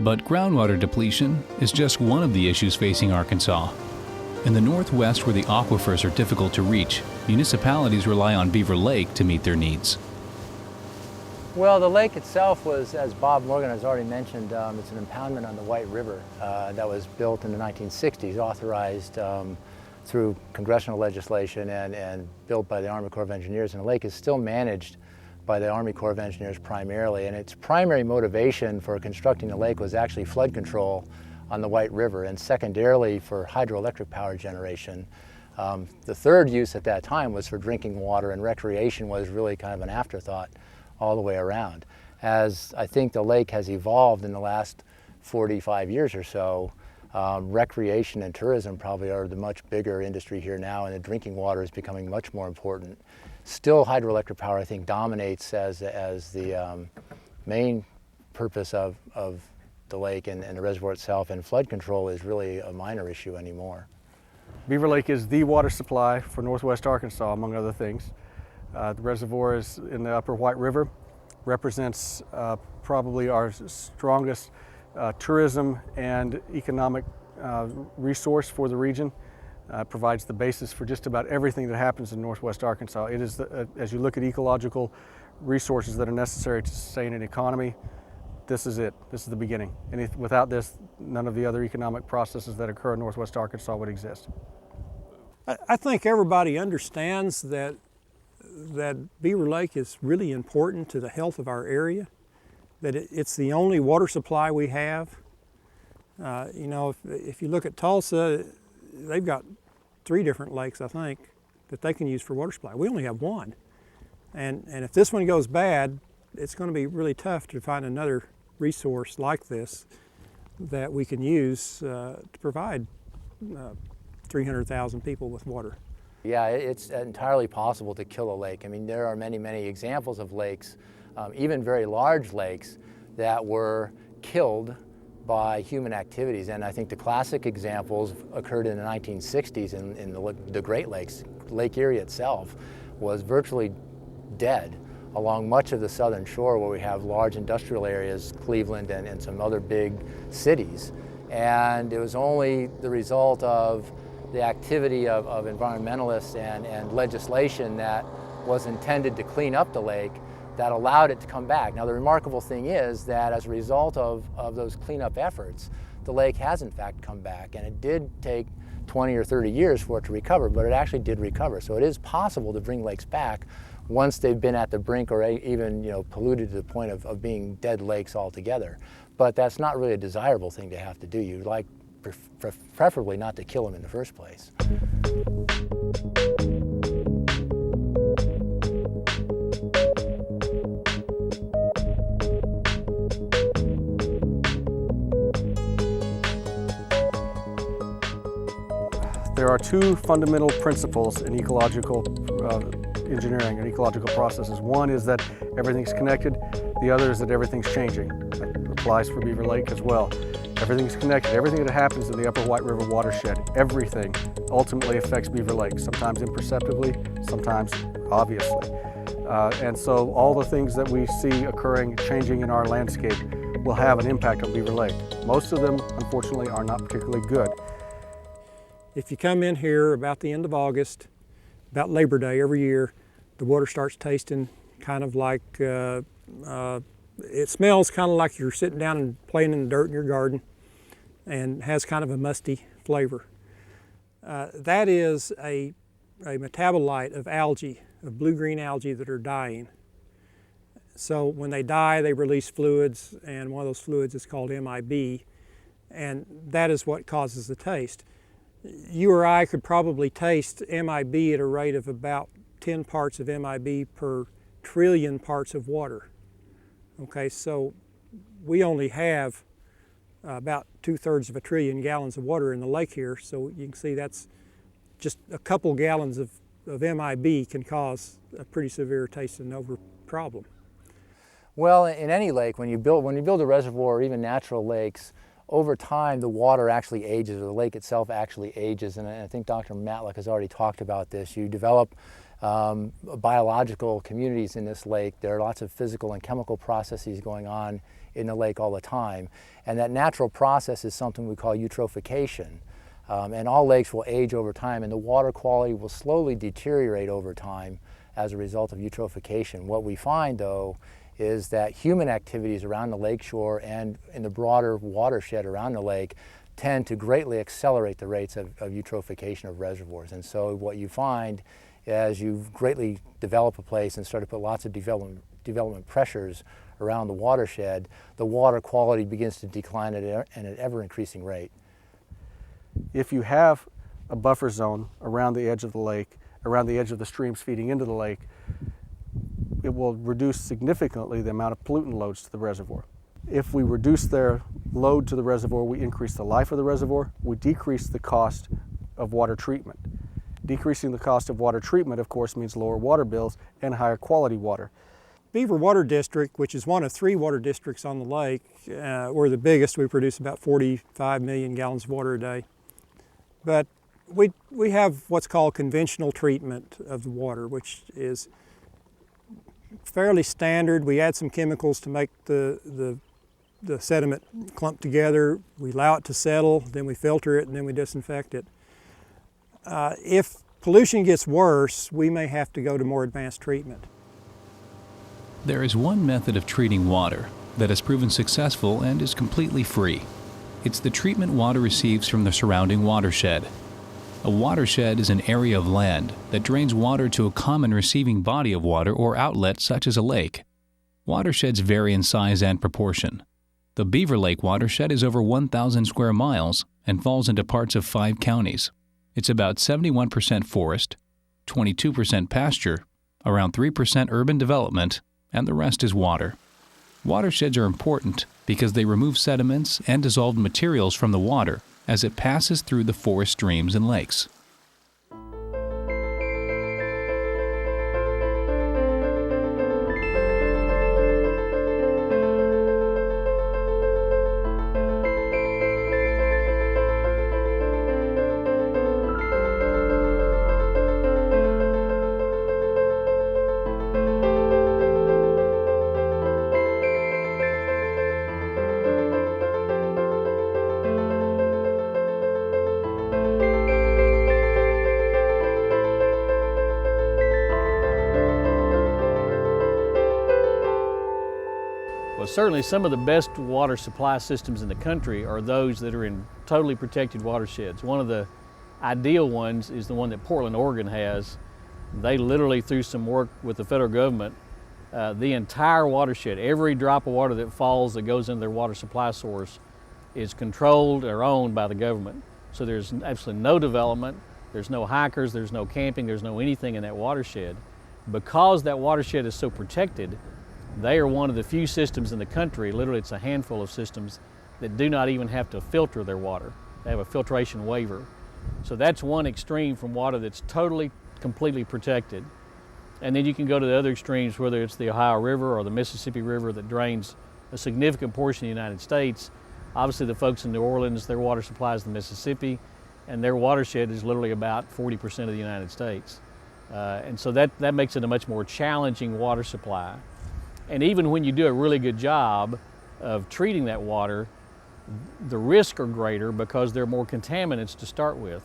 But groundwater depletion is just one of the issues facing Arkansas. In the Northwest, where the aquifers are difficult to reach, municipalities rely on Beaver Lake to meet their needs. Well, the lake itself was, as Bob Morgan has already mentioned, it's an impoundment on the White River that was built in the 1960s, authorized through congressional legislation and built by the Army Corps of Engineers. And the lake is still managed by the Army Corps of Engineers primarily. And its primary motivation for constructing the lake was actually flood control on the White River, and secondarily for hydroelectric power generation. The third use at that time was for drinking water, and recreation was really kind of an afterthought all the way around. As I think the lake has evolved in the last 45 years or so, recreation and tourism probably are the much bigger industry here now, and the drinking water is becoming much more important. Still, hydroelectric power, I think, dominates as the main purpose of the lake and the reservoir itself, and flood control is really a minor issue anymore. Beaver Lake is the water supply for northwest Arkansas, among other things. The reservoir is in the upper White River, represents probably our strongest tourism and economic resource for the region. Provides the basis for just about everything that happens in northwest Arkansas. It is, as you look at ecological resources that are necessary to sustain an economy, this is it. This is the beginning. And without this, none of the other economic processes that occur in northwest Arkansas would exist. I think everybody understands that Beaver Lake is really important to the health of our area, that it's the only water supply we have. You know, if you look at Tulsa, they've got 3 different lakes, I think, that they can use for water supply. We only have 1. And if this one goes bad, it's going to be really tough to find another resource like this that we can use to provide 300,000 people with water. Yeah, it's entirely possible to kill a lake. I mean, there are many, many examples of lakes, even very large lakes, that were killed by human activities. And I think the classic examples occurred in the 1960s in the Great Lakes. Lake Erie itself was virtually dead along much of the southern shore, where we have large industrial areas, Cleveland and some other big cities. And it was only the result of the activity of environmentalists and legislation that was intended to clean up the lake that allowed it to come back. Now, the remarkable thing is that as a result of those cleanup efforts, the lake has in fact come back, and it did take 20 or 30 years for it to recover, but it actually did recover. So it is possible to bring lakes back once they've been at the brink or even polluted to the point of being dead lakes altogether. But that's not really a desirable thing to have to do. You'd like preferably not to kill them in the first place. There are 2 fundamental principles in ecological engineering and ecological processes. One is that everything's connected. The other is that everything's changing. That applies for Beaver Lake as well. Everything's connected. Everything that happens in the upper White River watershed, everything ultimately affects Beaver Lake, sometimes imperceptibly, sometimes obviously. And so all the things that we see occurring, changing in our landscape, will have an impact on Beaver Lake. Most of them, unfortunately, are not particularly good. If you come in here about the end of August, about Labor Day every year, the water starts tasting kind of like, it smells kind of like you're sitting down and playing in the dirt in your garden, and has kind of a musty flavor. That is a metabolite of algae, of blue-green algae that are dying. So when they die, they release fluids, and one of those fluids is called MIB, and that is what causes the taste. You or I could probably taste MIB at a rate of about 10 parts of MIB per trillion parts of water. Okay, so we only have about 2/3 of a trillion gallons of water in the lake here, so you can see that's just a couple gallons of MIB can cause a pretty severe taste and over problem. Well, in any lake, when you build a reservoir or even natural lakes, over time the water actually ages, or the lake itself actually ages, and I think Dr. Matlock has already talked about this. You develop biological communities in this lake. There are lots of physical and chemical processes going on in the lake all the time. And that natural process is something we call eutrophication. And all lakes will age over time, and the water quality will slowly deteriorate over time as a result of eutrophication. What we find, though, is that human activities around the lakeshore and in the broader watershed around the lake tend to greatly accelerate the rates of eutrophication of reservoirs. And so what you find as you greatly develop a place and start to put lots of development pressures around the watershed, the water quality begins to decline at an ever-increasing rate. If you have a buffer zone around the edge of the lake, around the edge of the streams feeding into the lake, it will reduce significantly the amount of pollutant loads to the reservoir. If we reduce their load to the reservoir, we increase the life of the reservoir, we decrease the cost of water treatment. Decreasing the cost of water treatment, of course, means lower water bills and higher quality water. Beaver Water District, which is one of 3 water districts on the lake, we're the biggest. We produce about 45 million gallons of water a day. But we have what's called conventional treatment of the water, which is fairly standard. We add some chemicals to make the sediment clump together. We allow it to settle, then we filter it, and then we disinfect it. If pollution gets worse, we may have to go to more advanced treatment. There is one method of treating water that has proven successful and is completely free. It's the treatment water receives from the surrounding watershed. A watershed is an area of land that drains water to a common receiving body of water or outlet such as a lake. Watersheds vary in size and proportion. The Beaver Lake watershed is over 1,000 square miles and falls into parts of 5 counties. It's about 71% forest, 22% pasture, around 3% urban development, and the rest is water. Watersheds are important because they remove sediments and dissolved materials from the water as it passes through the forest streams and lakes. Well, certainly some of the best water supply systems in the country are those that are in totally protected watersheds. One of the ideal ones is the one that Portland, Oregon has. They literally, through some work with the federal government, the entire watershed, every drop of water that falls that goes into their water supply source is controlled or owned by the government. So there's absolutely no development, there's no hikers, there's no camping, there's no anything in that watershed. Because that watershed is so protected, they are one of the few systems in the country, literally it's a handful of systems, that do not even have to filter their water. They have a filtration waiver. So that's one extreme from water that's totally, completely protected. And then you can go to the other extremes, whether it's the Ohio River or the Mississippi River that drains a significant portion of the United States. Obviously the folks in New Orleans, their water supply is the Mississippi, and their watershed is literally about 40% of the United States. And so that makes it a much more challenging water supply. And even when you do a really good job of treating that water, the risks are greater because there are more contaminants to start with.